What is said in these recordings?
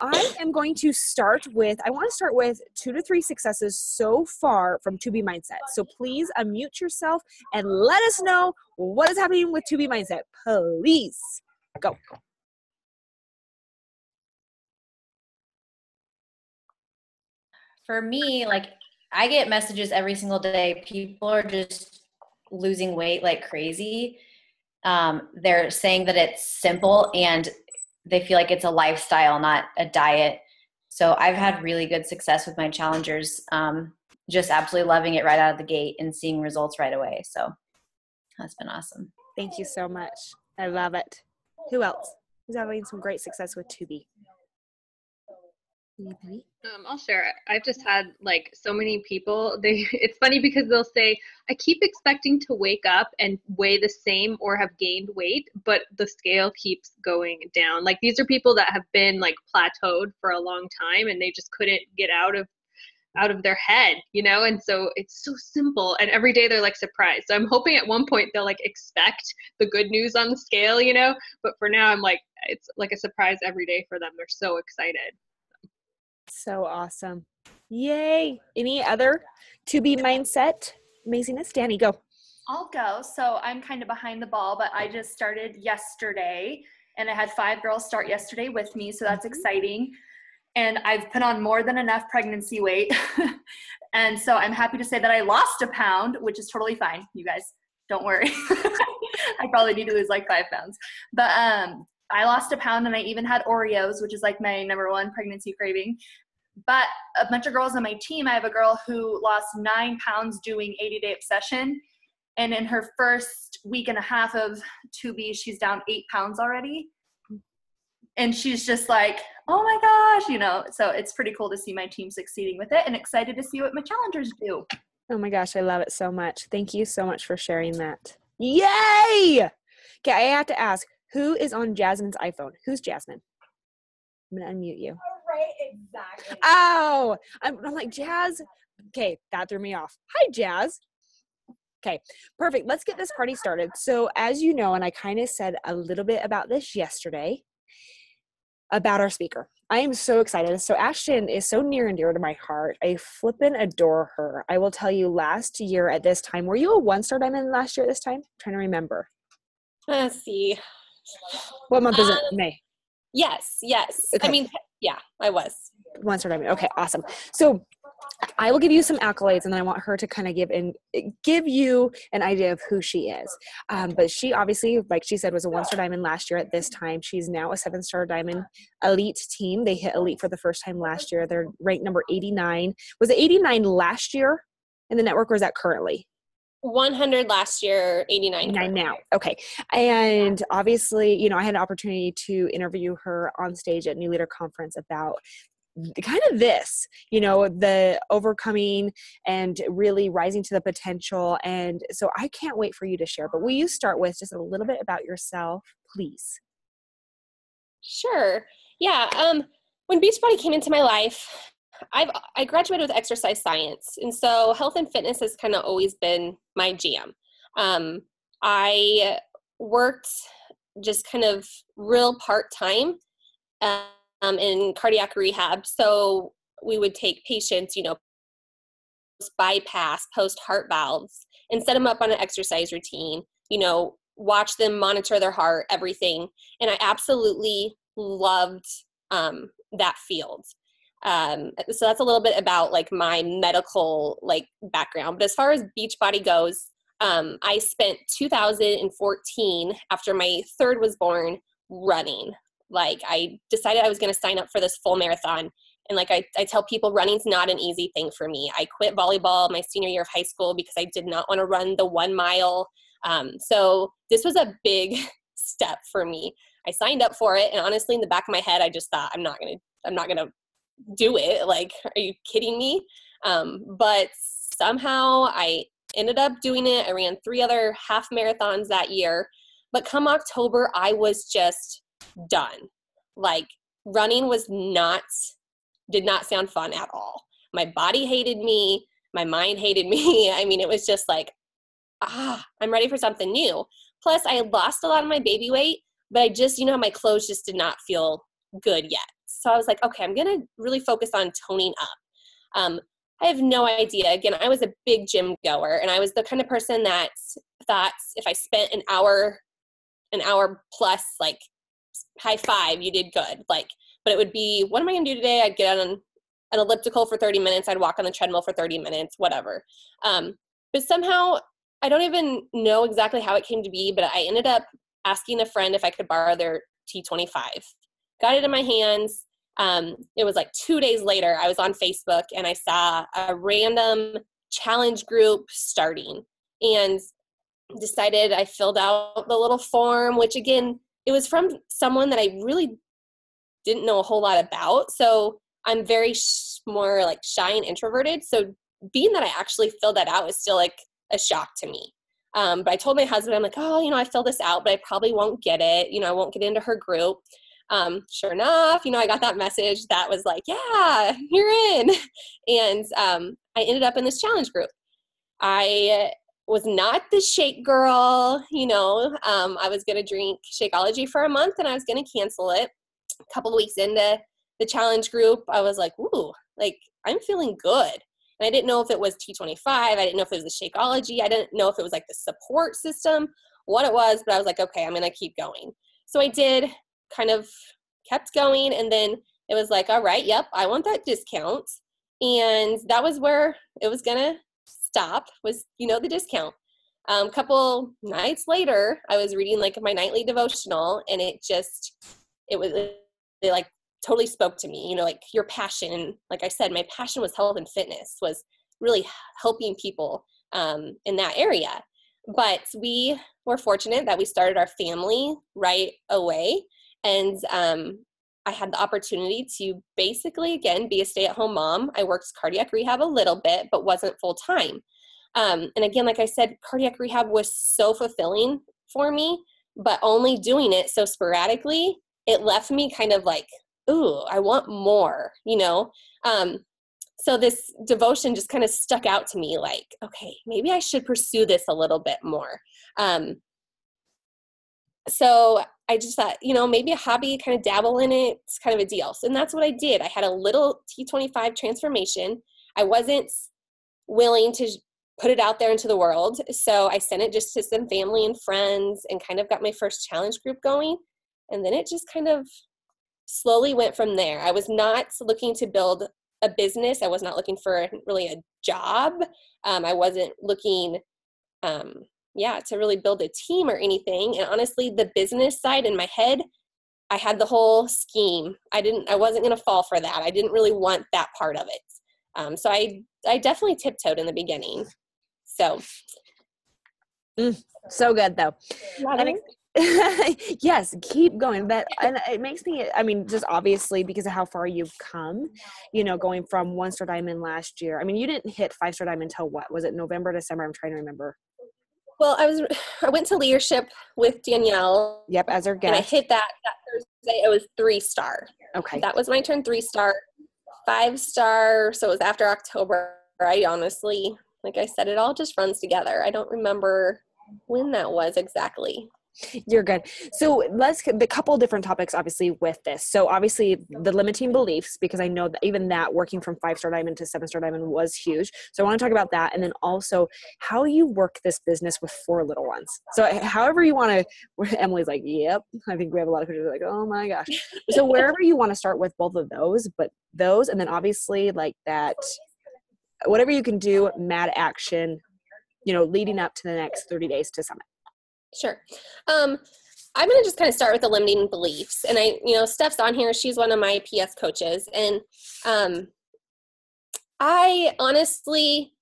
I am going to I want to start with 2 to 3 successes so far from 2B Mindset. So please unmute yourself and let us know what is happening with 2B Mindset. Please go. For me, like, I get messages every single day. People are just losing weight like crazy. They're saying that it's simple and they feel like it's a lifestyle, not a diet. So I've had really good success with my challengers, just absolutely loving it right out of the gate and seeing results right away. So that's been awesome. Thank you so much. I love it. Who else is having some great success with 2B? Anybody? I'll share it. I've just had like so many people, it's funny because they'll say, I keep expecting to wake up and weigh the same or have gained weight, but the scale keeps going down. Like, these are people that have been like plateaued for a long time and they just couldn't get out of their head, you know? And so it's so simple. And every day they're like surprised. So I'm hoping at one point they'll like expect the good news on the scale, you know? But for now, I'm like, it's like a surprise every day for them. They're so excited. So awesome. Yay. Any other 2B Mindset amazingness? Danny, go. I'll go. So I'm kind of behind the ball, but I just started yesterday and I had 5 girls start yesterday with me. So that's exciting. And I've put on more than enough pregnancy weight. And so I'm happy to say that I lost a pound, which is totally fine. You guys, don't worry. I probably need to lose like 5 pounds. But I lost a pound and I even had Oreos, which is like my #1 pregnancy craving. But a bunch of girls on my team, I have a girl who lost 9 pounds doing 80-day obsession. And in her first week and a half of 2B, she's down 8 pounds already. And she's just like, oh my gosh, you know. So it's pretty cool to see my team succeeding with it and excited to see what my challengers do. Oh my gosh, I love it so much. Thank you so much for sharing that. Yay! Okay, I have to ask, who is on Jasmine's iPhone? Who's Jasmine? I'm going to unmute you. Right, exactly. Oh, I'm like, Jazz. Okay, that threw me off. Hi, Jazz. Okay, perfect. Let's get this party started. So as you know, and I kind of said a little bit about this yesterday, about our speaker. I am so excited. So Ashton is so near and dear to my heart. I flippin' adore her. I will tell you, last year at this time, were you a 1-star diamond last year at this time? I'm trying to remember. Let's see. What month is it? May. Yes. Okay. I mean, yeah, I was. 1-star diamond. Okay, awesome. So I will give you some accolades, and then I want her to kind of give you an idea of who she is. But she obviously, like she said, was a 1-star diamond last year at this time. She's now a 7-star diamond elite team. They hit elite for the first time last year. They're ranked number 89. Was it 89 last year in the network, or is that currently? 100 last year, 89 now. Okay. And obviously, you know, I had an opportunity to interview her on stage at New Leader Conference about kind of this, you know, the overcoming and really rising to the potential. And so I can't wait for you to share, but will you start with just a little bit about yourself, please? Sure. Yeah. When Beachbody came into my life, I graduated with exercise science. And so health and fitness has kind of always been my jam. I worked just kind of real part-time in cardiac rehab. So we would take patients, you know, bypass, post heart valves, and set them up on an exercise routine, you know, watch them monitor their heart, everything. And I absolutely loved that field. So that's a little bit about like my medical like background. But as far as Beachbody goes, I spent 2014 after my third was born running. Like I decided I was going to sign up for this full marathon. And like I tell people, running's not an easy thing for me. I quit volleyball my senior year of high school because I did not want to run the 1 mile. So this was a big step for me. I signed up for it. And honestly, in the back of my head, I just thought, I'm not going to do it. Like, are you kidding me? But somehow I ended up doing it. I ran 3 other half marathons that year. But come October, I was just done. Like running did not sound fun at all. My body hated me. My mind hated me. I mean, it was just like, I'm ready for something new. Plus I had lost a lot of my baby weight, but I just, you know, my clothes just did not feel good yet. So I was like, okay, I'm going to really focus on toning up. I have no idea. Again, I was a big gym goer, and I was the kind of person that thought if I spent an hour plus, like, high five, you did good. Like, but it would be, what am I going to do today? I'd get on an elliptical for 30 minutes. I'd walk on the treadmill for 30 minutes, whatever. But somehow, I don't even know exactly how it came to be, but I ended up asking a friend if I could borrow their T25. Got it in my hands. It was like 2 days later, I was on Facebook and I saw a random challenge group starting, and decided I filled out the little form, which again, it was from someone that I really didn't know a whole lot about. So I'm very more like shy and introverted. So being that I actually filled that out is still like a shock to me. But I told my husband, I'm like, oh, I filled this out, but I probably won't get it. I won't get into her group. Sure enough, I got that message that was like, yeah, you're in. And I ended up in this challenge group. I was not the shake girl, I was going to drink Shakeology for a month and I was going to cancel it. A couple of weeks into the challenge group, I was like, ooh, like I'm feeling good. And I didn't know if it was T25. I didn't know if it was the Shakeology. I didn't know if it was like the support system, what it was, but I was like, okay, I'm going to keep going. So I did, kind of kept going. And then it was like, all right, yep, I want that discount. And that was where it was going to stop, was, the discount. A couple nights later, I was reading like my nightly devotional, and it like totally spoke to me, like your passion. Like I said, my passion was health and fitness, was really helping people in that area. But we were fortunate that we started our family right away. And I had the opportunity to basically, again, be a stay-at-home mom. I worked cardiac rehab a little bit, but wasn't full-time. And again, like I said, cardiac rehab was so fulfilling for me, but only doing it so sporadically, it left me kind of like, ooh, I want more, So this devotion just kind of stuck out to me like, okay, maybe I should pursue this a little bit more. So I just thought, maybe a hobby, kind of dabble in it. It's kind of a deal. So, and that's what I did. I had a little T25 transformation. I wasn't willing to put it out there into the world. So I sent it just to some family and friends and kind of got my first challenge group going. And then it just kind of slowly went from there. I was not looking to build a business. I was not looking for really a job. I wasn't looking, to really build a team or anything. And honestly, the business side in my head, I had the whole scheme. I wasn't going to fall for that. I didn't really want that part of it. So I definitely tiptoed in the beginning. So. So good though. Yes, keep going. And it makes me, just obviously because of how far you've come, going from 1-star diamond last year. You didn't hit 5-star diamond until what? Was it November, December? I'm trying to remember. Well, I went to leadership with Danielle. Yep, as our guest. And I hit that Thursday. It was 3-star. Okay. That was my turn, 3-star. 5-star, so it was after October. I honestly, like I said, it all just runs together. I don't remember when that was exactly. You're good. So let's get the couple different topics, obviously, with this. So obviously the limiting beliefs, because I know that even that working from 5-star diamond to 7-star diamond was huge. So I want to talk about that. And then also how you work this business with 4 little ones. So however you want to, Emily's like, yep. I think we have a lot of people like, oh my gosh. So wherever you want to start with both of those, but those, and then obviously like that, whatever you can do, mad action, leading up to the next 30 days to summit. Sure. I'm going to just kind of start with the limiting beliefs. And Steph's on here. She's one of my PS coaches. And I honestly,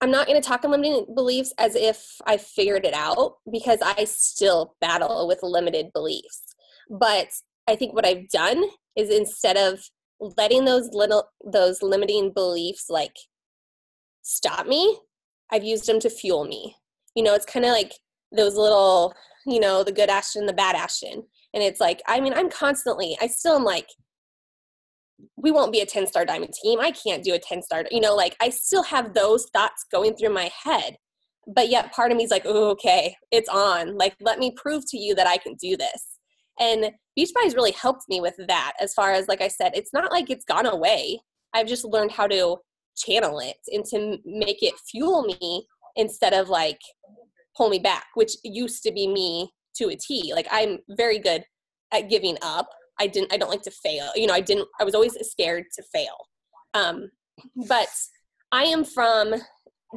I'm not going to talk on limiting beliefs as if I figured it out, because I still battle with limited beliefs. But I think what I've done is, instead of letting those limiting beliefs like stop me, I've used them to fuel me. It's kind of like those little, the good Ashton, the bad Ashton. And it's like, I still am like, we won't be a 10-star diamond team. I can't do a 10-star, I still have those thoughts going through my head. But yet part of me is like, oh, okay, it's on. Like, let me prove to you that I can do this. And Beachbody's really helped me with that. As far as, like I said, it's not like it's gone away. I've just learned how to channel it and to make it fuel me instead of like pull me back, which used to be me to a T. Like, I'm very good at giving up. I don't like to fail. I was always scared to fail. But I am from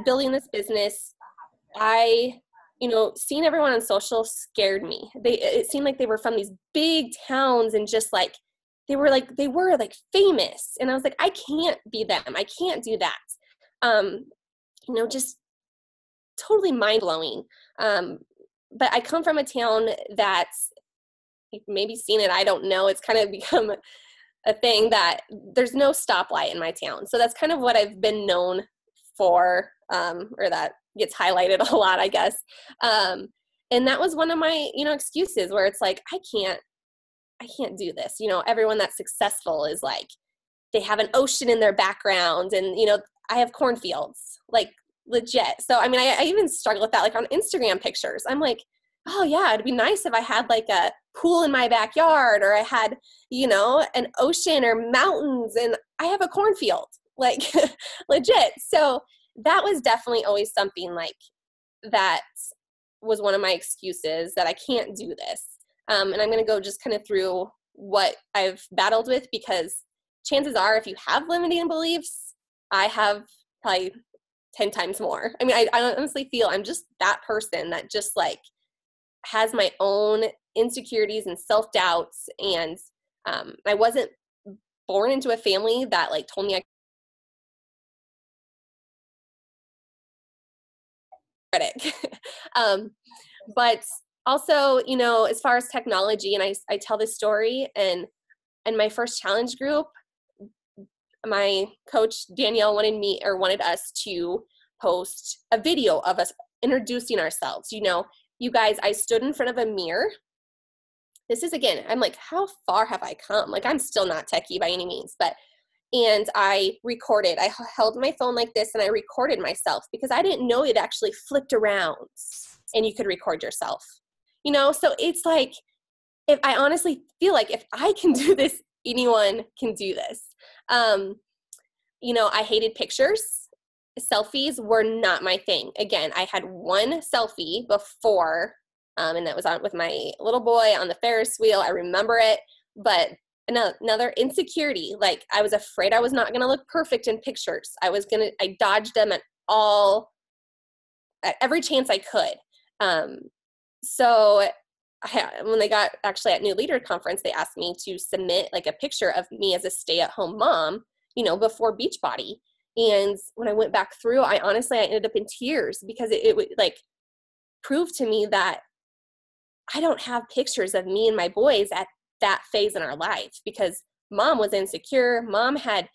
building this business. Seeing everyone on social scared me. It seemed like they were from these big towns and just like, they were famous. And I was like, I can't be them. I can't do that. Just totally mind blowing. But I come from a town that's, you've maybe seen it, I don't know. It's kind of become a thing that there's no stoplight in my town. So that's kind of what I've been known for, or that gets highlighted a lot, I guess. And that was one of my, excuses where it's like, I can't do this. Everyone that's successful is like, they have an ocean in their background, and, I have cornfields, like legit. So, I mean, I even struggle with that, like on Instagram pictures. I'm like, oh yeah, it'd be nice if I had like a pool in my backyard, or I had, an ocean or mountains, and I have a cornfield, like legit. So that was definitely always something like that was one of my excuses, that I can't do this. And I'm going to go just kind of through what I've battled with, because chances are if you have limiting beliefs, I have probably 10 times more. I mean, I honestly feel I'm just that person that just like has my own insecurities and self-doubts. And I wasn't born into a family that like told me I critic. But also, as far as technology, and I tell this story, and my first challenge group, my coach Danielle wanted us to post a video of us introducing ourselves. You guys, I stood in front of a mirror. This is, again, I'm like, how far have I come? Like, I'm still not techie by any means, and I recorded. I held my phone like this and I recorded myself, because I didn't know it actually flipped around and you could record yourself. So it's like, if I honestly feel like if I can do this, anyone can do this. I hated pictures. Selfies were not my thing. Again, I had one selfie before, and that was with my little boy on the Ferris wheel. I remember it, but another insecurity. Like, I was afraid I was not going to look perfect in pictures. I dodged them at every chance I could. So when they got actually at New Leader Conference, they asked me to submit like a picture of me as a stay-at-home mom, before Beachbody. And when I went back through, I ended up in tears, because it would like prove to me that I don't have pictures of me and my boys at that phase in our life, because mom was insecure. Mom had,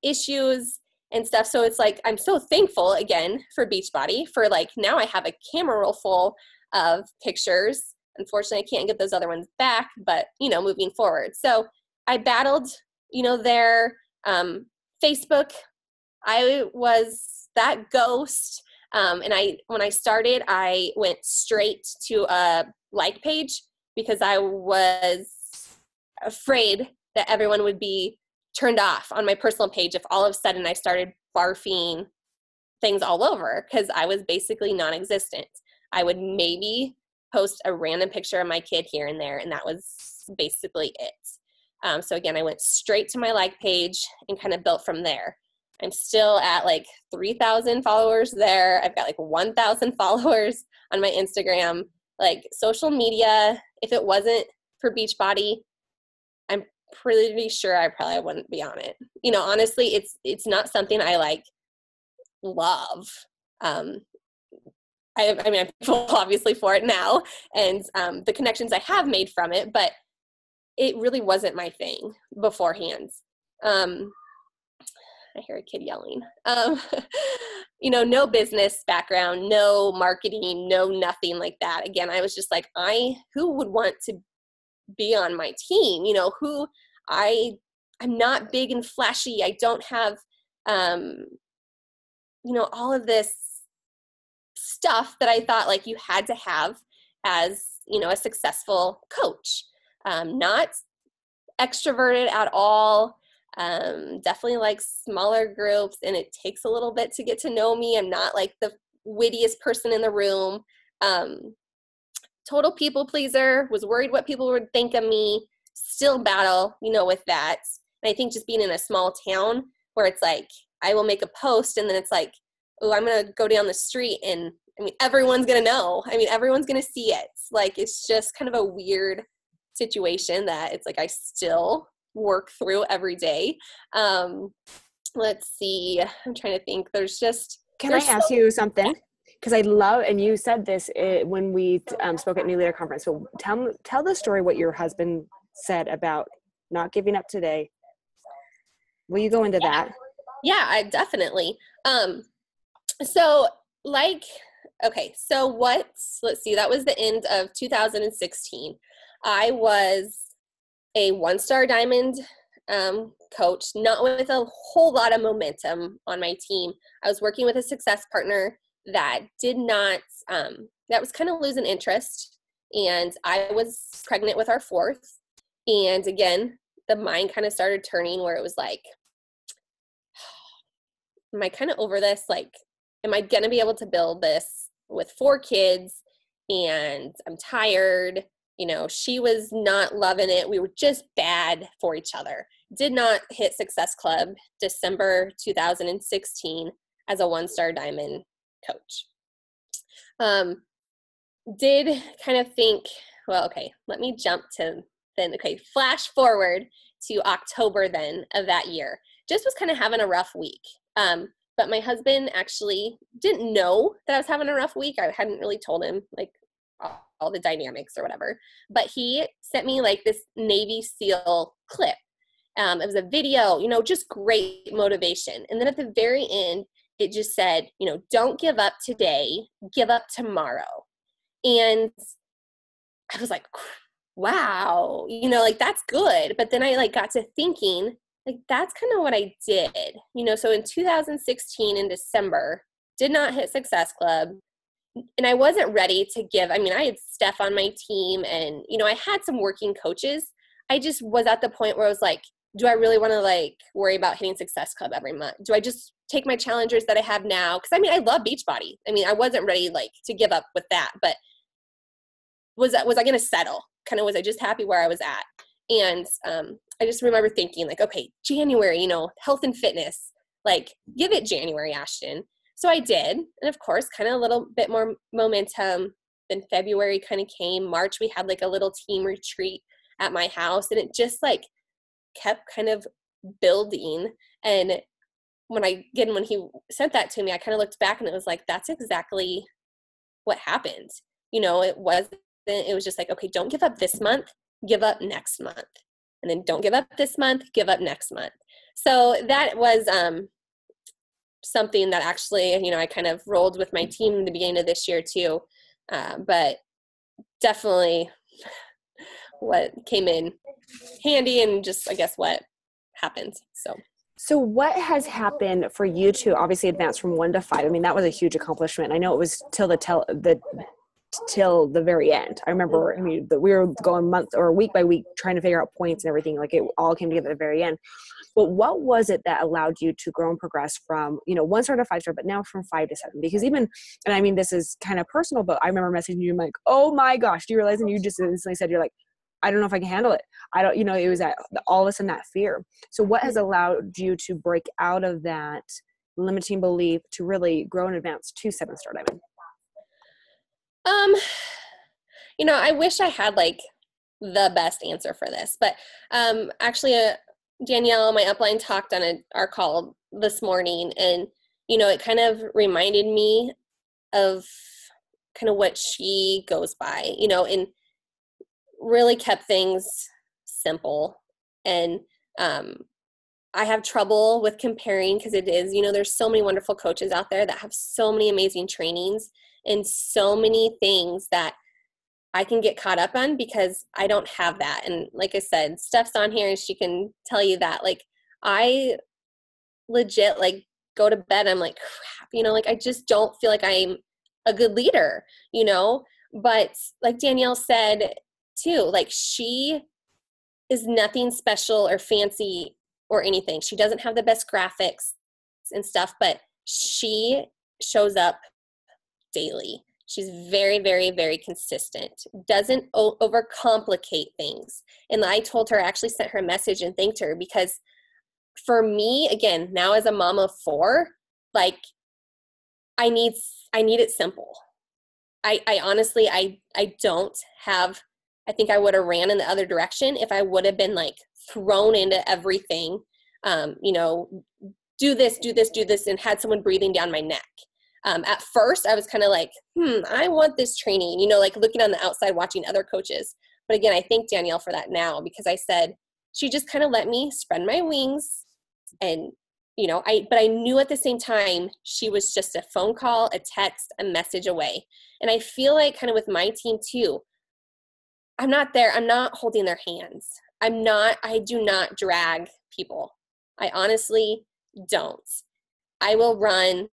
issues and stuff. So it's like, I'm so thankful again for Beachbody, for like, now I have a camera roll full of pictures. Unfortunately, I can't get those other ones back, but, moving forward. So I battled, their Facebook. I was that ghost. And when I started, I went straight to a like page, because I was afraid that everyone would be turned off on my personal page if all of a sudden I started barfing things all over, because I was basically non-existent. I would maybe post a random picture of my kid here and there, and that was basically it. So again, I went straight to my like page and kind of built from there. I'm still at like 3,000 followers there. I've got like 1,000 followers on my Instagram. Like, social media, if it wasn't for Beachbody, I'm pretty sure I probably wouldn't be on it. Honestly, it's not something I like love. I mean, I'm full obviously for it now, and the connections I have made from it, but it really wasn't my thing beforehand. I hear a kid yelling. No business background, no marketing, no nothing like that. Again, I was just like, who would want to be on my team? I'm not big and flashy. I don't have, all of this stuff that I thought like you had to have as, a successful coach. Not extroverted at all. Definitely like smaller groups, and it takes a little bit to get to know me. I'm not like the wittiest person in the room. Total people pleaser, was worried what people would think of me, still battle, with that. And I think just being in a small town where it's like, I will make a post and then it's like, oh, I'm going to go down the street and everyone's going to know. Everyone's going to see it. Like, it's just kind of a weird situation that it's like, I still work through every day. Let's see. I'm trying to think. Can I ask you something? Because I love, and you said this when we spoke at New Leader Conference. So tell the story what your husband said about not giving up today. Will you go into that? Yeah, I definitely. Let's see, that was the end of 2016. I was a 1-star diamond coach, not with a whole lot of momentum on my team. I was working with a success partner that did not, that was kind of losing interest. And I was pregnant with our 4th. And again, the mind kind of started turning where it was like, am I kind of over this? Like, am I going to be able to build this with 4 kids? And I'm tired. She was not loving it. We were just bad for each other. Did not hit Success Club December 2016 as a 1-star diamond coach. Did kind of think, well, okay, let me jump to then, okay, flash forward to October then of that year. Just was kind of having a rough week. But my husband actually didn't know that I was having a rough week. I hadn't really told him like all the dynamics or whatever, but he sent me like this Navy SEAL clip. It was a video, just great motivation. And then at the very end, it just said, don't give up today, give up tomorrow. And I was like, wow, like that's good. But then I like got to thinking, like, that's kind of what I did, so in 2016 in December, did not hit Success Club. And I wasn't ready to give, I had Steph on my team and, I had some working coaches. I just was at the point where I was like, do I really want to like worry about hitting Success Club every month? Do I just take my challengers that I have now? Cause I love Beachbody. I wasn't ready like to give up with that, but was I going to settle? Was I just happy where I was at? And, I just remember thinking like, okay, January, health and fitness, like give it January, Ashton. So I did. And of course, kind of a little bit more momentum. Then February kind of came. March, we had like a little team retreat at my house, and it just like kept kind of building. And when he sent that to me, I kind of looked back and it was like, that's exactly what happened. It was just like, okay, don't give up this month, give up next month. And then don't give up this month, give up next month. So that was something that actually, I kind of rolled with my team in the beginning of this year too. But definitely what came in handy and just, I guess, what happened. So what has happened for you to obviously advance from 1 to 5? That was a huge accomplishment. I know it was till the very end. I remember, we were going month or week by week trying to figure out points and everything. Like it all came together at the very end. But what was it that allowed you to grow and progress from, 1-star to 5-star, but now from 5 to 7? Because even, and this is kind of personal, but I remember messaging you, I'm like, oh my gosh, do you realize? And you just instantly said, you're like, I don't know if I can handle it. I don't, it was all of a sudden that fear. So what has allowed you to break out of that limiting belief to really grow and advance to 7-star diamond? I wish I had like the best answer for this, but actually Danielle, my upline, talked on our call this morning, and it kind of reminded me of kind of what she goes by, and really kept things simple. And I have trouble with comparing because it is, there's so many wonderful coaches out there that have so many amazing trainings and so many things that I can get caught up on because I don't have that. And like I said, Steph's on here and she can tell you that, like, I legit like go to bed, I'm like, crap, like I just don't feel like I'm a good leader, But like Danielle said too, like she is nothing special or fancy or anything. She doesn't have the best graphics and stuff, but she shows up daily. She's very, very, very consistent, doesn't overcomplicate things. And I told her, I actually sent her a message and thanked her, because for me, again, now as a mom of 4, like I need it simple. I honestly, I don't have, I think I would have ran in the other direction if I would have been like thrown into everything, you know, do this, and had someone breathing down my neck. At first I was kind of like, I want this training, you know, like looking on the outside, watching other coaches. But again, I thank Danielle for that now, because I said, she just kind of let me spread my wings. And, you know, but I knew at the same time, she was just a phone call, a text, a message away. And I feel like kind of with my team too, I'm not there. I'm not holding their hands. I do not drag people. I honestly don't. I will run,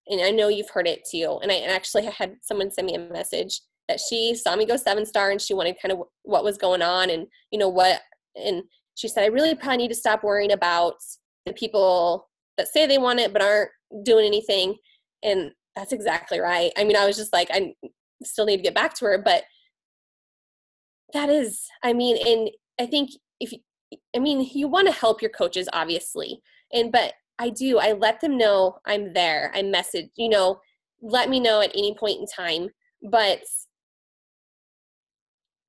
and I know you've heard it too. And I actually had someone send me a message that she saw me go 7-star and she wanted kind of what was going on and, you know, and she said, I really probably need to stop worrying about the people that say they want it but aren't doing anything. And that's exactly right. I mean, I was just like, I still need to get back to her, but that is, I mean, and I think you want to help your coaches, obviously. But I let them know I'm there. I message, you know, let me know at any point in time, but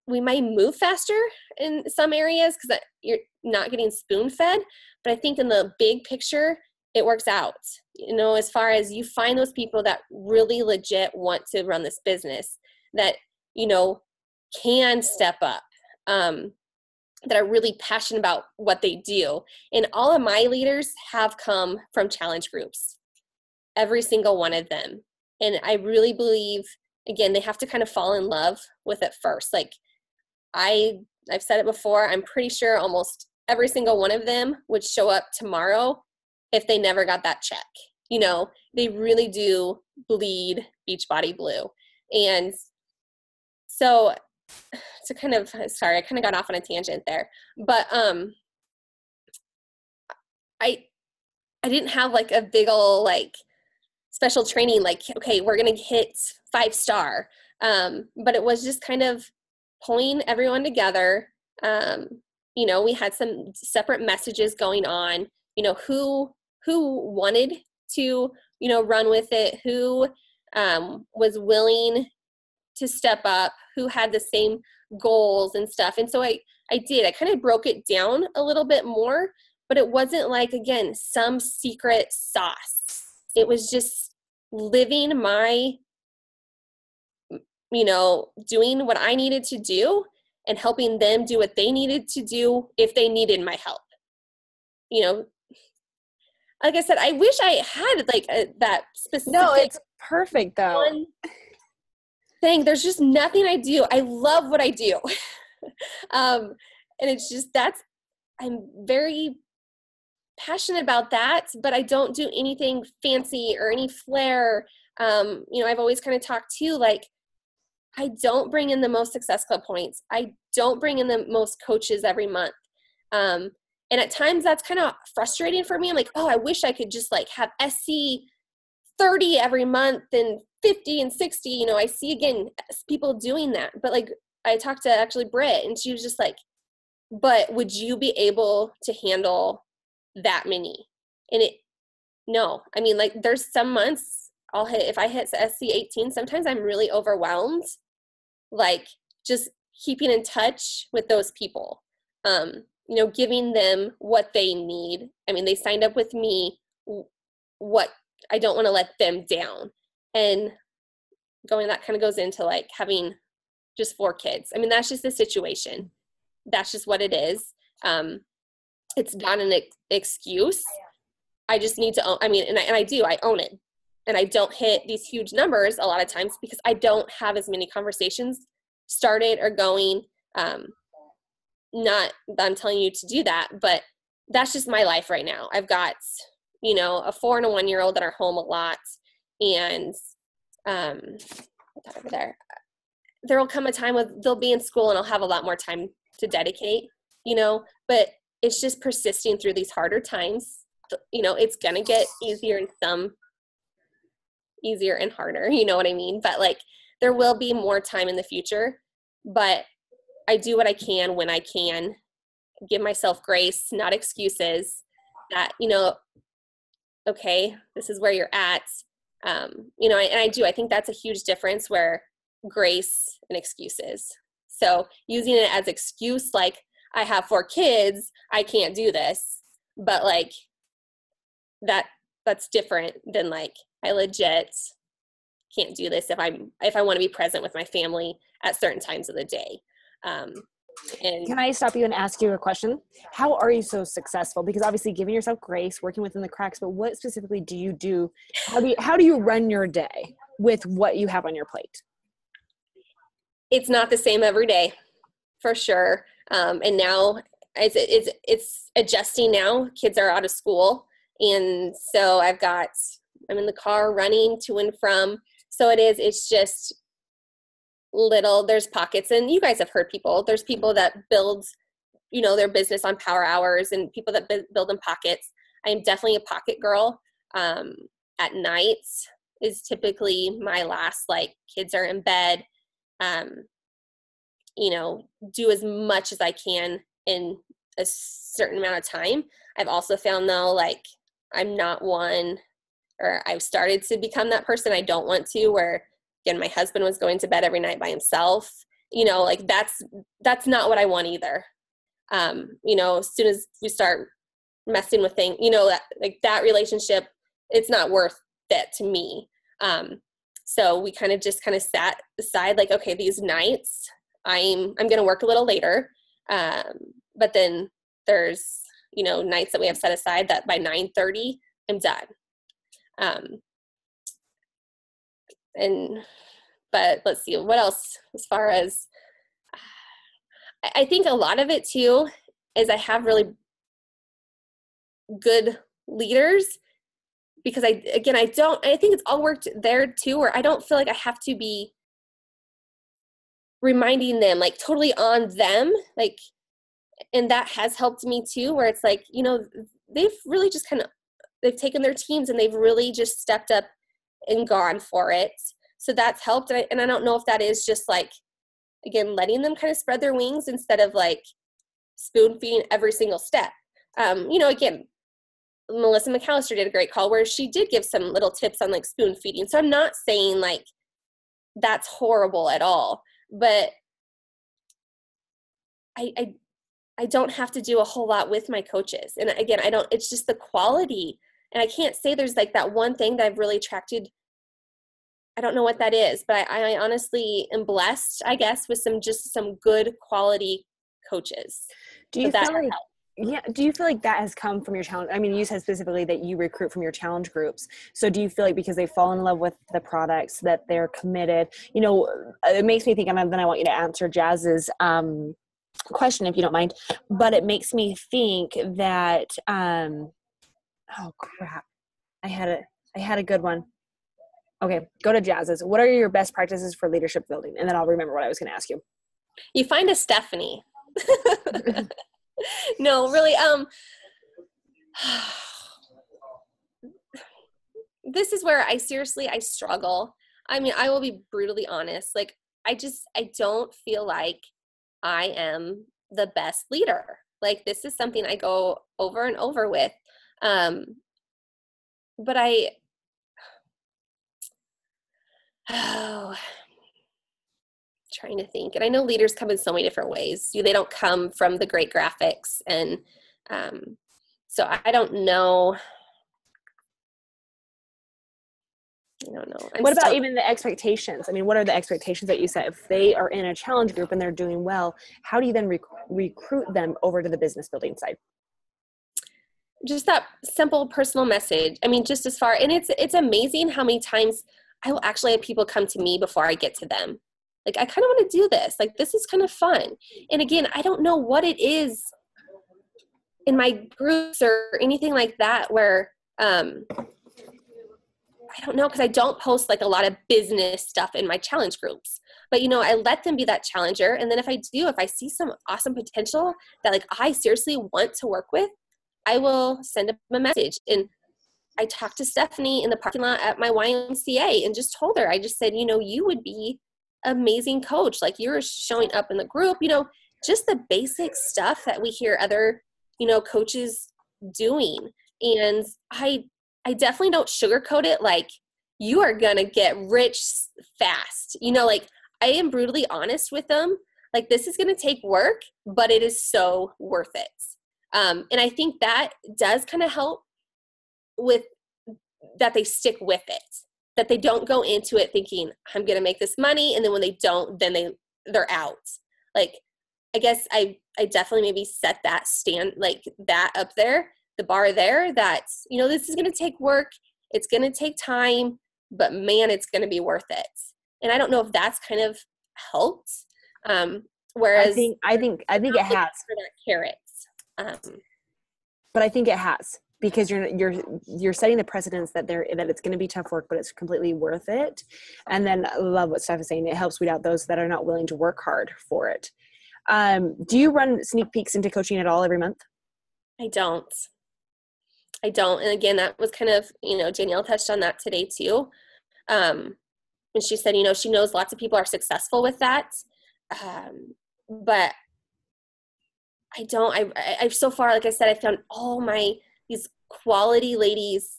we might move faster in some areas because you're not getting spoon fed. But I think in the big picture, it works out, you know, as far as you find those people that really legit want to run this business, that, you know, can step up, that are really passionate about what they do. And all of my leaders have come from challenge groups, every single one of them. And I really believe, again, they have to kind of fall in love with it first. Like I've said it before, I'm pretty sure almost every single one of them would show up tomorrow if they never got that check. You know, they really do bleed Beachbody blue. And so to kind of, sorry, I kind of got off on a tangent there, but I didn't have like a big ol' like special training, like, okay, we're going to hit 5-star. But it was just kind of pulling everyone together. You know, we had some separate messages going on, you know, who wanted to, you know, run with it, who was willing to step up, who had the same goals and stuff. And so I kind of broke it down a little bit more, but it wasn't like, again, some secret sauce. It was just living my, you know, doing what I needed to do and helping them do what they needed to do if they needed my help. You know, like I said, I wish I had like that specific. No, it's perfect though. One thing. There's just nothing I do. I love what I do. And it's just, I'm very passionate about that, but I don't do anything fancy or any flair. You know, I've always kind of talked too, like, I don't bring in the most Success Club points. I don't bring in the most coaches every month. And at times that's kind of frustrating for me. I'm like, oh, I wish I could just like have SC 30 every month and 50 and 60. You know, I see again people doing that. But like I talked to actually Britt and she was just like, but would you be able to handle that many? And no, I mean, like there's some months if I hit SC 18, sometimes I'm really overwhelmed, like just keeping in touch with those people, you know, giving them what they need. I mean, they signed up with me, what I don't want to let them down. And that kind of goes into like having just 4 kids. I mean, that's just the situation. That's just what it is. It's not an excuse. I just need to own, I mean, and I own it. And I don't hit these huge numbers a lot of times because I don't have as many conversations started or going. Not that I'm telling you to do that, but that's just my life right now. I've got, you know, a 4 and a 1-year-old that are home a lot. And, over there. there will come a time when they'll be in school and I'll have a lot more time to dedicate, but it's just persisting through these harder times. It's going to get easier and harder, you know what I mean? But like, there will be more time in the future, but I do what I can when I can, give myself grace, not excuses, that, okay, this is where you're at. And I think that's a huge difference, where grace and excuses. So using it as excuse, like, I have 4 kids, I can't do this, but like that's different than like, I legit can't do this if I want to be present with my family at certain times of the day. And can I stop you and ask you a question? How are you so successful? Because obviously giving yourself grace, working within the cracks, but what specifically do you do? How do you run your day with what you have on your plate? It's not the same every day, for sure. And now it's adjusting now. Kids are out of school. And so I'm in the car running to and from. So it's just there's pockets, and you guys have heard there's people that build, their business on power hours, and people that build in pockets. I'm definitely a pocket girl. At night is typically my last, like, kids are in bed, do as much as I can in a certain amount of time. I've also found though, like, I'm not one, or I've started to become that person. I don't want to, where, again, my husband was going to bed every night by himself, like that's not what I want either. As soon as we start messing with things, that relationship, it's not worth it to me. So we kind of sat aside, like, okay, these nights I'm going to work a little later. But then there's, nights that we have set aside that by 9:30 I'm done. But let's see what else, as far as, I think a lot of it too is I have really good leaders, because I think it's all worked there too, where I don't feel like I have to be reminding them, like, totally on them, like, and that has helped me too, where it's like, they've really just they've taken their teams and they've really just stepped up and gone for it. So that's helped. And I don't know if that is just, like, again, letting them kind of spread their wings instead of, like, spoon feeding every single step. Again, Melissa McAllister did a great call where she did give some little tips on, like, spoon feeding. So I'm not saying, like, that's horrible at all, but I don't have to do a whole lot with my coaches. And again, it's just the quality. And I can't say there's, like, that one thing that I've really attracted. I don't know what that is, but I honestly am blessed, I guess, with some good quality coaches. Do you feel like that has come from your challenge? I mean, you said specifically that you recruit from your challenge groups. So do you feel like because they fall in love with the products that they're committed? It makes me think, and then I want you to answer Jazz's question, if you don't mind. But it makes me think that, oh crap, I had a good one. Okay, go to Jazz's. What are your best practices for leadership building? And then I'll remember what I was going to ask you. You find a Stephanie. No, really. This is where I struggle. I mean, I will be brutally honest. Like, I don't feel like I am the best leader. Like, this is something I go over and over with. But trying to think. And I know leaders come in so many different ways. They don't come from the great graphics. And so I don't know. I don't know. What about even the expectations? I mean, what are the expectations that you set? If they are in a challenge group and they're doing well, how do you then recruit them over to the business building side? Just that simple personal message. I mean, just as far, and it's amazing how many times I will actually have people come to me before I get to them. Like, I kind of want to do this. Like, this is kind of fun. And again, I don't know what it is in my groups or anything like that where I don't know, because I don't post like a lot of business stuff in my challenge groups, but I let them be that challenger. And then if I see some awesome potential that like I seriously want to work with, I will send them a message. And I talked to Stephanie in the parking lot at my YMCA and just told her, I just said, you would be amazing coach. Like, you're showing up in the group, just the basic stuff that we hear other, coaches doing. And I definitely don't sugarcoat it. Like, you are going to get rich fast. Like, I am brutally honest with them. Like, this is going to take work, but it is so worth it. And I think that does kind of help with that they stick with it, that they don't go into it thinking I'm going to make this money. And then when they don't, then they're out. Like, I guess I definitely maybe set that like that up there, the bar there, that, this is going to take work. It's going to take time, but man, it's going to be worth it. And I don't know if that's kind of helped. Whereas I think it has for that carrots. But I think it has, because you're setting the precedence that it's going to be tough work, but it's completely worth it. And then I love what Steph is saying. It helps weed out those that are not willing to work hard for it. Do you run sneak peeks into coaching at all every month? I don't. And again, that was kind of, Danielle touched on that today too. And she said, she knows lots of people are successful with that. But I don't, I've so far, like I said, I found all these quality ladies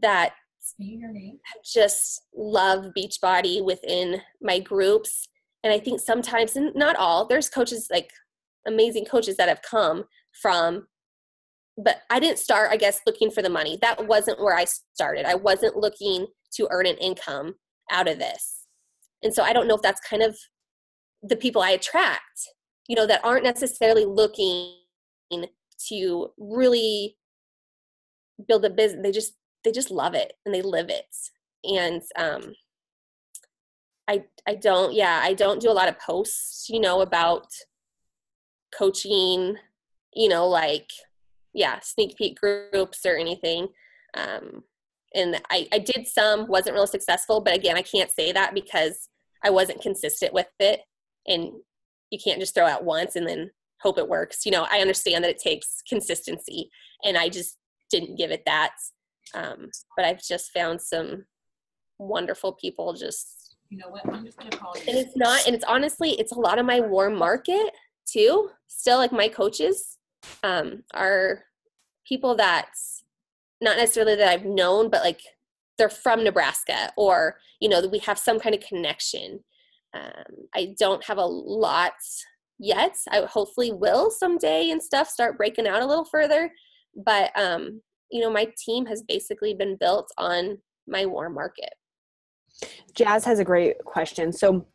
that have just love Beachbody within my groups. And I think sometimes, and not all, there's coaches, like amazing coaches that have come from, but I didn't start, I guess, looking for the money. That wasn't where I started. I wasn't looking to earn an income out of this. And so I don't know if that's kind of the people I attract, that aren't necessarily looking to really build a business. They just love it and they live it. And I don't do a lot of posts, about coaching, sneak peek groups or anything. And I did some, wasn't real successful, but again, I can't say that because I wasn't consistent with it. And you can't just throw out once and then hope it works. I understand that it takes consistency, and I just didn't give it that. But I've just found some wonderful people just, I'm just going to call you. And it's honestly, it's a lot of my warm market too. Still, like, my coaches are people that's not necessarily that I've known, but like they're from Nebraska, or, we have some kind of connection. I don't have a lot yet. I hopefully will someday and stuff start breaking out a little further. But, my team has basically been built on my warm market. Jazz has a great question. So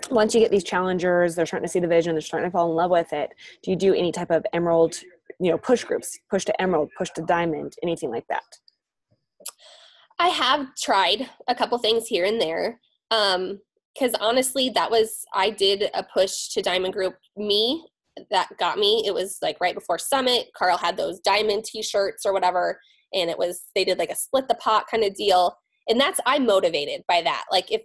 once you get these challengers, they're starting to see the vision, they're starting to fall in love with it. Do you do any type of emerald, push groups, push to emerald, push to diamond, anything like that? I have tried a couple things here and there. Because honestly, I did a push to diamond group that got me. It was like right before Summit. Carl had those diamond t-shirts or whatever. And they did like a split the pot kind of deal. And I'm motivated by that. Like, if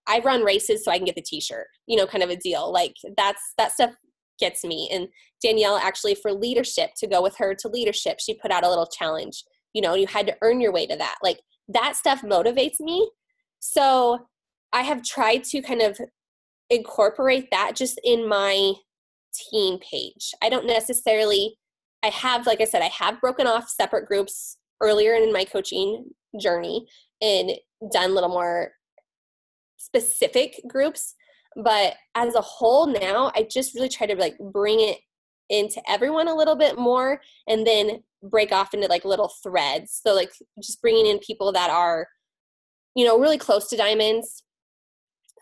I run races so I can get the t-shirt, kind of a deal. Like, that stuff gets me. And Danielle, actually, for leadership, to go with her to leadership, she put out a little challenge. You had to earn your way to that. Like, that stuff motivates me. So I have tried to kind of incorporate that just in my team page. I don't necessarily, like I said, I have broken off separate groups earlier in my coaching journey and done a little more specific groups. But as a whole now, I just really try to like bring it into everyone a little bit more, and then break off into like little threads. So like just bringing in people that are, really close to diamonds.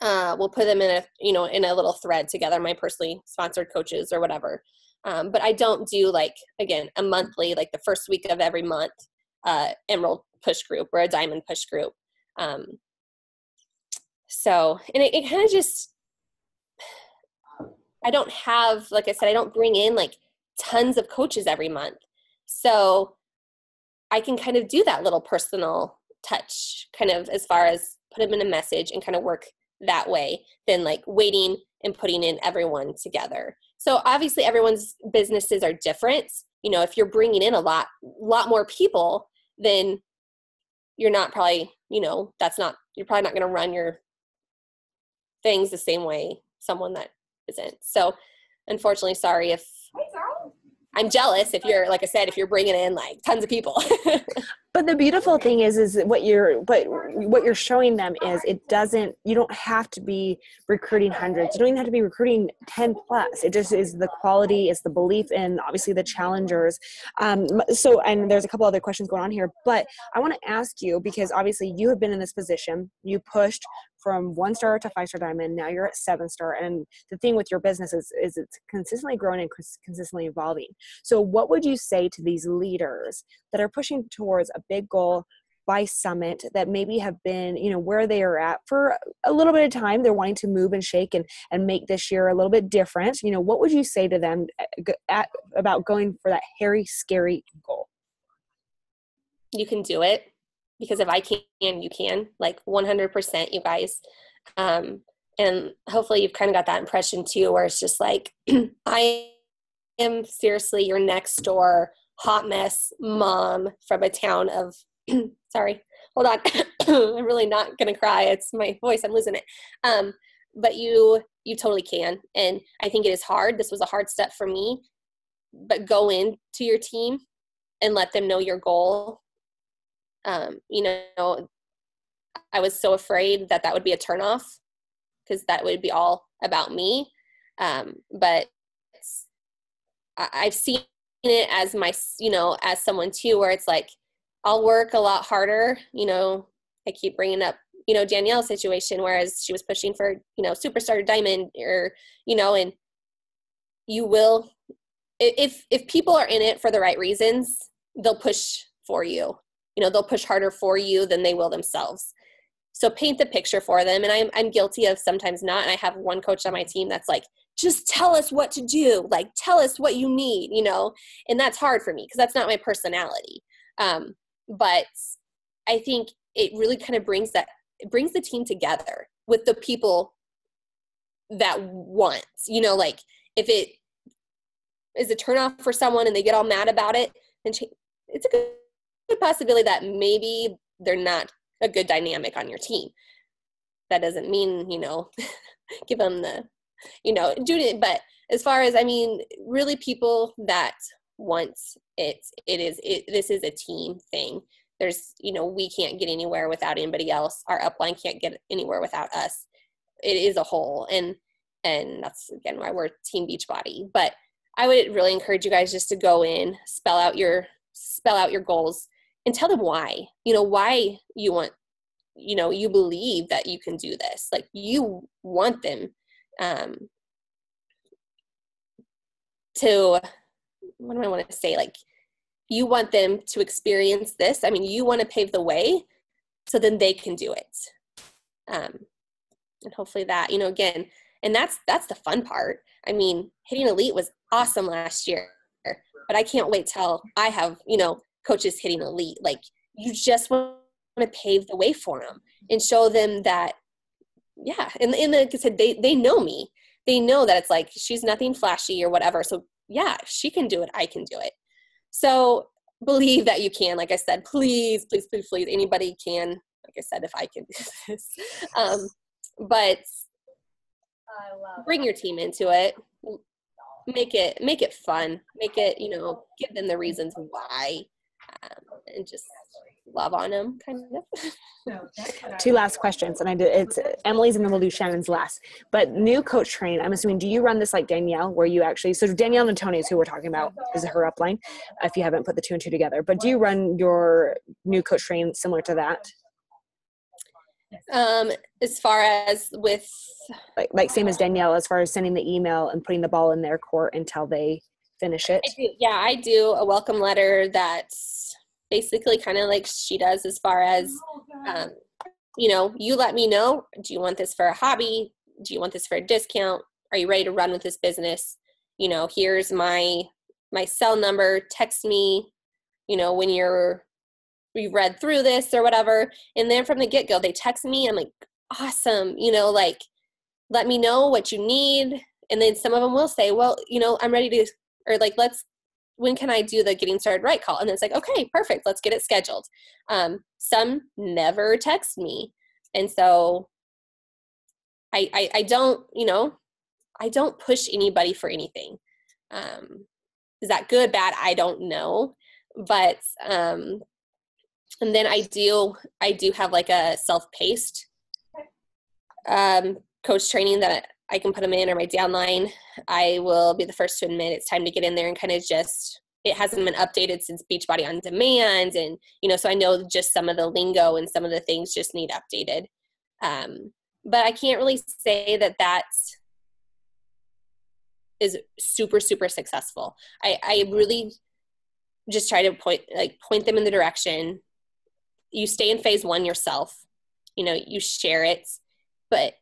We'll put them in a little thread together, my personally sponsored coaches or whatever. But I don't do, like, again, a monthly, like the first week of every month, emerald push group or a diamond push group. So, and it kind of just, I don't have, like I said, I don't bring in like tons of coaches every month. So I can kind of do that little personal touch, kind of as far as put them in a message and kind of work that way than like waiting and putting in everyone together. So obviously everyone's businesses are different. You know, if you're bringing in a lot more people, then you're not probably, you know, you're probably not going to run your things the same way someone that isn't. So unfortunately, sorry if I'm jealous if you're, like I said, if you're bringing in like tons of people. But the beautiful thing is what you're showing them is you don't have to be recruiting hundreds. You don't even have to be recruiting 10 plus. It just is the quality, it's the belief in obviously the challengers. And there's a couple other questions going on here, but I want to ask you, because obviously you have been in this position, you pushed from 1-star to 5-star diamond. Now you're at 7-star. And the thing with your business is it's consistently growing and consistently evolving. So what would you say to these leaders that are pushing towards a big goal by summit, that maybe have been, you know, where they are at for a little bit of time? They're wanting to move and shake and make this year a little bit different. You know, what would you say to them about going for that hairy, scary goal? You can do it. Because if I can, you can, like 100%, you guys. And hopefully you've kind of got that impression too, where it's just like, I am seriously your next door hot mess mom from a town of, sorry, hold on. I'm really not going to cry. It's my voice. I'm losing it. But you totally can. And I think it is hard. This was a hard step for me, but go into your team and let them know your goal. You know, I was so afraid that would be a turnoff because that would be all about me. But I've seen it as as someone too, where it's like, I'll work a lot harder. You know, I keep bringing up, you know, Danielle's situation, whereas she was pushing for, you know, superstar diamond or, you know, and you will, if people are in it for the right reasons, they'll push for you. You know, they'll push harder for you than they will themselves. So paint the picture for them. And I'm guilty of sometimes not. And I have one coach on my team that's like, just tell us what to do. Like, tell us what you need, you know, and that's hard for me because that's not my personality. But I think it really kind of brings the team together with the people that want, you know, like if it is a turnoff for someone and they get all mad about it, then it's a good possibility that maybe they're not a good dynamic on your team. That doesn't mean, you know, give them the, you know, do it. But as far as, I mean, really people that want this is a team thing. There's, you know, we can't get anywhere without anybody else. Our upline can't get anywhere without us. It is a whole. And that's, again, why we're Team Beachbody. But I would really encourage you guys just to go in, spell out your goals, and tell them why, you know, why you want, you know, you believe that you can do this. Like you want them to, what do I want to say? Like you want them to experience this. I mean, you want to pave the way so then they can do it. And hopefully that, you know, again, and that's the fun part. I mean, hitting elite was awesome last year, but I can't wait till I have, you know, coaches hitting elite. Like you just want to pave the way for them and show them that, yeah. And like I said, they know me. They know that it's like, she's nothing flashy or whatever. So yeah, if she can do it, I can do it. So believe that you can. Like I said, please, please, please, please, anybody can. Like I said, if I can do this, but bring your team into it. Make it fun. Make it, you know, give them the reasons why, and just love on them, kind of. Two last questions, and it's Emily's, and then we'll do Shannon's last. But new coach train, I'm assuming, do you run this like Danielle, where you actually, so Danielle and Tony is who we're talking about, is her upline, if you haven't put the two and two together. But do you run your new coach train similar to that? As far as with like same as Danielle, as far as sending the email and putting the ball in their court until they finish it? I do a welcome letter that's basically kind of like she does, as far as, you know, you let me know, do you want this for a hobby? Do you want this for a discount? Are you ready to run with this business? You know, here's my cell number, text me, you know, when you're we've read through this or whatever. And then from the get-go, they text me. I'm like, awesome. Like, let me know what you need. And then some of them will say, well, I'm ready to, or like, when can I do the getting started right call? And it's like, okay, perfect. Let's get it scheduled. Some never text me. And so I don't, I don't push anybody for anything. Is that good, bad? I don't know. But, and then I do have like a self-paced, coach training that I can put them in, or my downline. I will be the first to admit it's time to get in there and kind of it hasn't been updated since Beachbody on Demand. And, so I know just some of the lingo and some of the things just need updated. But I can't really say that is super, super successful. I really just try to point them in the direction. You stay in phase 1 yourself, you share it, but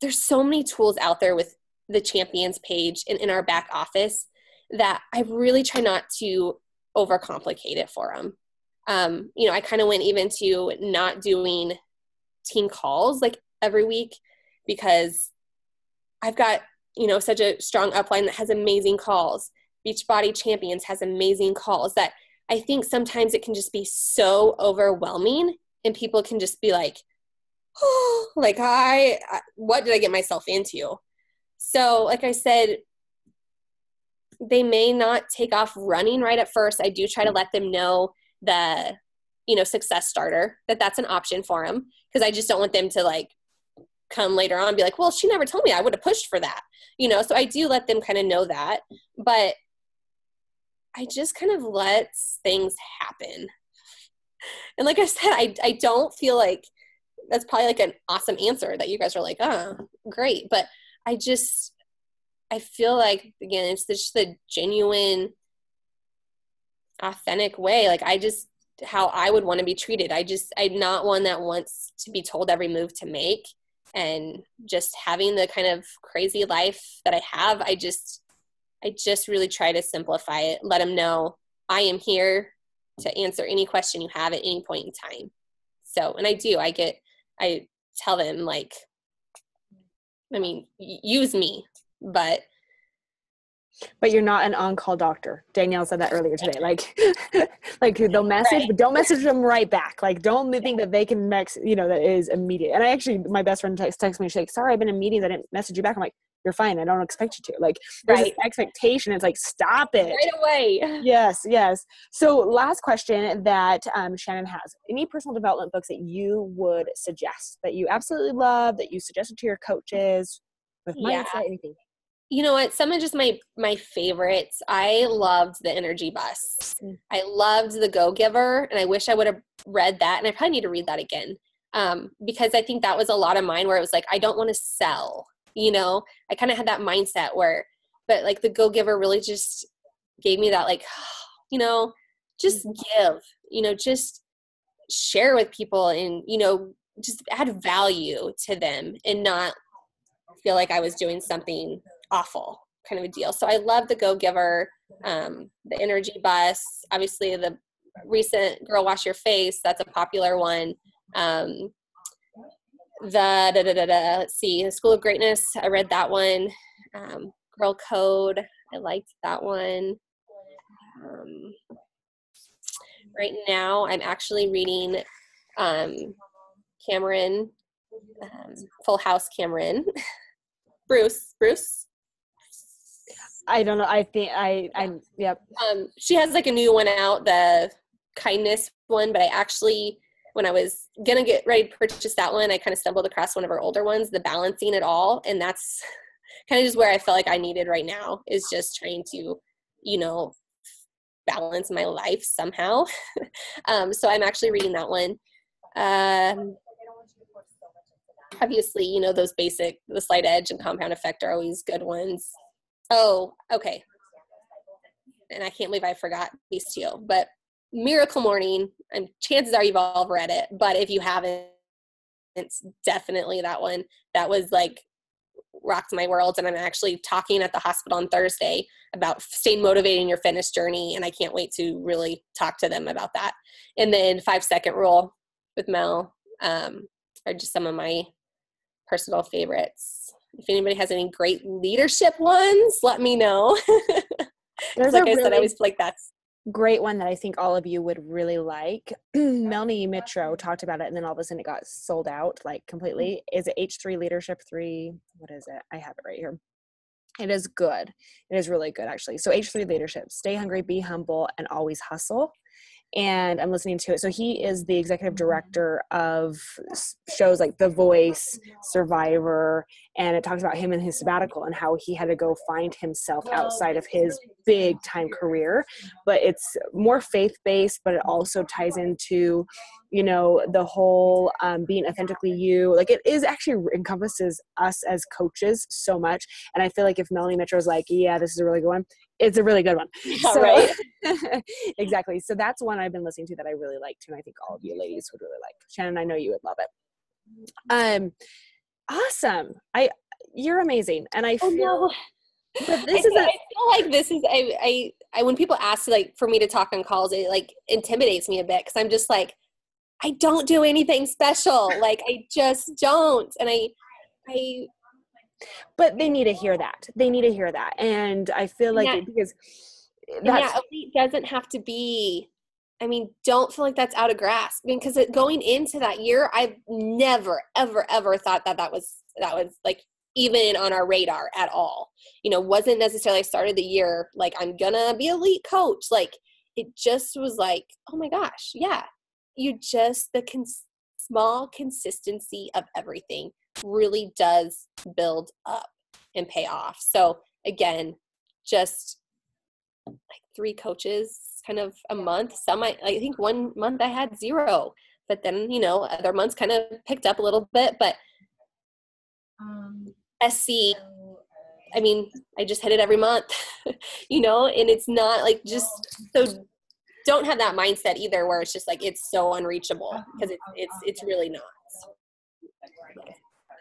there's so many tools out there with the champions page and in our back office that I really try not to overcomplicate it for them. I kind of went even to not doing team calls like every week, because I've got, such a strong upline that has amazing calls. Beachbody Champions has amazing calls that I think sometimes it can just be so overwhelming, and people can just be like, oh, like what did I get myself into? So like I said, they may not take off running right at first. I do try to let them know the, success starter, that's an option for them, because I just don't want them to like come later on and be like, well, she never told me, I would have pushed for that. So I do let them kind of know that, but I just kind of let things happen. And like I said, I don't feel like that's probably like an awesome answer that you guys are like, oh, great. But I feel like, again, it's just a genuine, authentic way. Like how I would want to be treated. I'm not one that wants to be told every move to make, and just having the kind of crazy life that I have. I just really try to simplify it. Let them know I am here to answer any question you have at any point in time. So, and I tell them, like, use me, but you're not an on-call doctor. Danielle said that earlier today. Like, they'll message, right, but don't message them right back. Like, don't think that they can that is immediate. And my best friend texts me, she's like, sorry, I've been in meetings, I didn't message you back. I'm like, you're fine. I don't expect you to. Like, there's this expectation. It's like, stop it. Right away. Yes. So last question that Shannon has. Any personal development books that you would suggest, that you absolutely love, that you suggested to your coaches with mindset, anything? You know what? Some of just my favorites. I loved the Energy Bus. I loved the Go Giver, and I wish I would have read that. And I probably need to read that again, because I think that was a lot of mine where it was like, I don't want to sell. I kind of had that mindset but like the Go Giver really just gave me that, like, just give, just share with people, and, just add value to them, and not feel like I was doing something awful kind of a deal. So I love the Go Giver, the Energy Bus, obviously the recent Girl Wash Your Face, that's a popular one. Let's see, the School of Greatness, I read that one. Girl Code, I liked that one. Right now I'm actually reading Cameron, Full House Cameron. Bruce. I don't know. I think I'm yep. She has like a new one out, the kindness one, but I actually, when I was going to get ready to purchase that one, I kind of stumbled across one of her older ones, the Balancing It All. And that's kind of just where I feel like I needed right now, is just trying to, balance my life somehow. So I'm actually reading that one. Obviously, those basic, the Slight Edge and Compound Effect are always good ones. Oh, okay. And I can't believe I forgot these two, but Miracle Morning, and chances are you've all read it, but if you haven't, it's definitely that one. That was like rocked my world. And I'm actually talking at the hospital on Thursday about staying motivated in your fitness journey. And I can't wait to really talk to them about that. And then 5-second rule with Mel are just some of my personal favorites. If anybody has any great leadership ones, let me know. There's like a I really said, I was like, that's great one that I think all of you would really like. Melanie Mitro talked about it, and then all of a sudden it got sold out like completely. Is it H3 Leadership 3? What is it? I have it right here. It is good. It is really good, actually. So H3 Leadership: stay hungry, be humble, and always hustle. And I'm listening to it. So he is the executive director of shows like The Voice, Survivor, and it talks about him and his sabbatical and how he had to go find himself outside of his big time career. But it's more faith-based, but it also ties into, you know, the whole being authentically you. Like, it is actually encompasses us as coaches so much. And I feel like if Melanie Mitro is like, yeah, this is a really good one, it's a really good one. yeah, So, right. Exactly. So that's one I've been listening to that I really liked, and I think all of you ladies would really like. Shannon, I know you would love it. Awesome. You're amazing. And I feel, but this is I feel like this is, I when people ask like for me to talk on calls, it like intimidates me a bit. Cause I'm just like, I don't do anything special. Like I just don't. And but they need to hear that. They need to hear that. And I feel like because that's, elite doesn't have to be, I mean, don't feel like that's out of grasp. I mean, because going into that year, I've never, ever, ever thought that was like even on our radar at all. You know, wasn't necessarily started the year like I'm gonna be elite coach. Like it just was like, oh my gosh, yeah. You just small consistency of everything really does build up and pay off. So again, just like 3 coaches kind of a month. Some I think one month I had 0, but then, you know, other months kind of picked up a little bit, but SC, I mean, I just hit it every month, you know, and it's not like just, so don't have that mindset either where it's just like, it's so unreachable, because it's really not.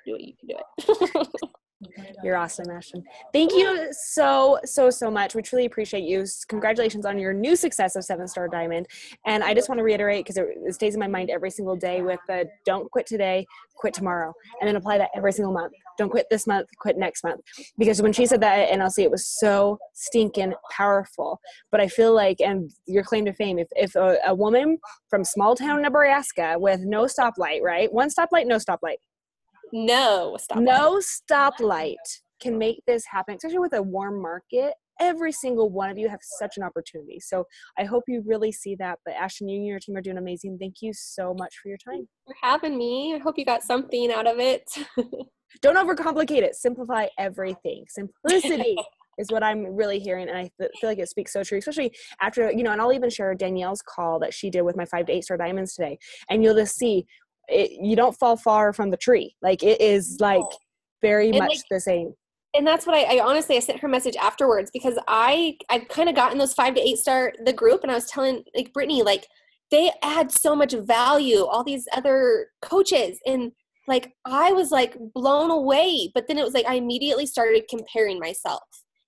Do it, you can do it. You're awesome, Ashton. Thank you so much. We truly appreciate you. Congratulations on your new success of 7-star diamond. And I just want to reiterate, because it stays in my mind every single day, with the don't quit today, quit tomorrow. And then apply that every single month. Don't quit this month, quit next month. Because when she said that at NLC, it was so stinking powerful. But I feel like, and your claim to fame, if a woman from small town Nebraska with no stoplight, right? One stoplight, no stoplight. No stoplight can make this happen, especially with a warm market. Every single one of you have such an opportunity. So I hope you really see that. But Ashton, you and your team are doing amazing. Thank you so much for your time. For having me. I hope you got something out of it. Don't overcomplicate it. Simplify everything. Simplicity is what I'm really hearing. And I feel like it speaks so true, especially after, you know, and I'll even share Danielle's call that she did with my 5 to 8 star diamonds today. And you'll just see, you don't fall far from the tree. Like it is like very much like, the same. And that's what I honestly, I sent her a message afterwards, because I've kind of gotten those 5 to 8 star, the group. And I was telling like Brittany, like they add so much value, all these other coaches. And like, I was like blown away, but then it was like, I immediately started comparing myself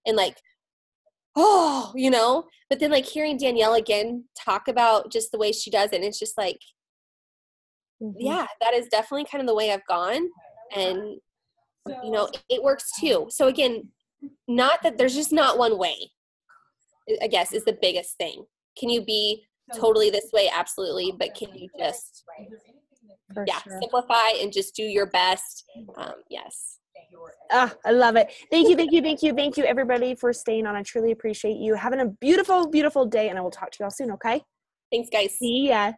and like, oh, you know, but then like hearing Danielle again, talk about just the way she does it. And it's just like, yeah, that is definitely kind of the way I've gone. And, you know, it works too. So again, not that there's just not one way, I guess, is the biggest thing. Can you be totally this way? Absolutely. But can you just, simplify and just do your best? Yes. I love it. Thank you, everybody, for staying on. I truly appreciate you. Having a beautiful, beautiful day, and I will talk to you all soon, okay? Thanks, guys. See ya.